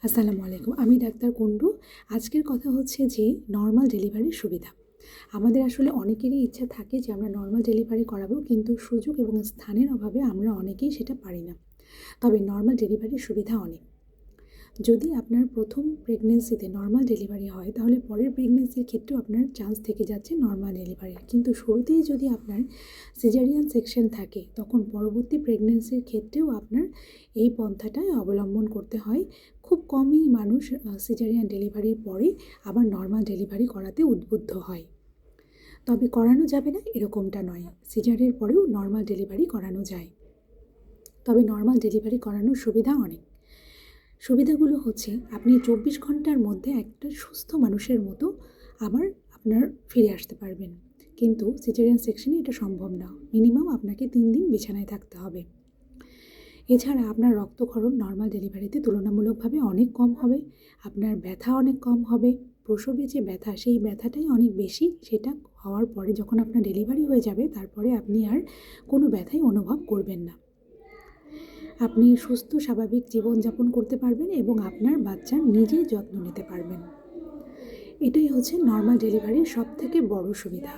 আসসালামু আলাইকুম। আমি ডাক্তার কুন্ডু। আজকের কথা হচ্ছে যে নরমাল ডেলিভারির সুবিধা। আমাদের আসলে অনেকেরই ইচ্ছা থাকে যে আমরা নরমাল ডেলিভারি করাবো, কিন্তু সুযোগ এবং স্থানের অভাবে আমরা অনেকেই সেটা পারি না। তবে নরমাল ডেলিভারির সুবিধা অনেক। যদি আপনার প্রথম প্রেগনেন্সিতে নরমাল ডেলিভারি হয়, তাহলে পরের প্রেগনেন্সির ক্ষেত্রেও আপনার চান্স থেকে যাচ্ছে নরমাল ডেলিভারির। কিন্তু শুরুতেই যদি আপনার সিজারিয়ান সেকশন থাকে, তখন পরবর্তী প্রেগনেন্সির ক্ষেত্রেও আপনার এই পন্থাটাই অবলম্বন করতে হয়। খুব কমই মানুষ সিজারিয়ান ডেলিভারির পরে আবার নরমাল ডেলিভারি করাতে উদ্বুদ্ধ হয়। তবে করানো যাবে না এরকমটা নয়, সিজারের পরেও নরমাল ডেলিভারি করানো যায়। তবে নরমাল ডেলিভারি করানোর সুবিধা অনেক। সুবিধাগুলো হচ্ছে, আপনি ২৪ ঘন্টার মধ্যে একটা সুস্থ মানুষের মতো আবার আপনার ফিরে আসতে পারবেন। কিন্তু সিজারিয়ান সেকশনে এটা সম্ভব না। মিনিমাম আপনাকে ৩ দিন বিছানায় থাকতে হবে। এছাড়া আপনার রক্তক্ষরণ নরমাল ডেলিভারিতে তুলনামূলকভাবে অনেক কম হবে। আপনার ব্যথা অনেক কম হবে। প্রসবে যে ব্যথা, সেই ব্যথাটাই অনেক বেশি। সেটা হওয়ার পরে যখন আপনার ডেলিভারি হয়ে যাবে, তারপরে আপনি আর কোনো ব্যথাই অনুভব করবেন না। আপনি সুস্থ স্বাভাবিক জীবনযাপন করতে পারবেন এবং আপনার বাচ্চার নিজের যত্ন নিতে পারবেন। এটাই হচ্ছে নরমাল ডেলিভারির সবথেকে বড় সুবিধা।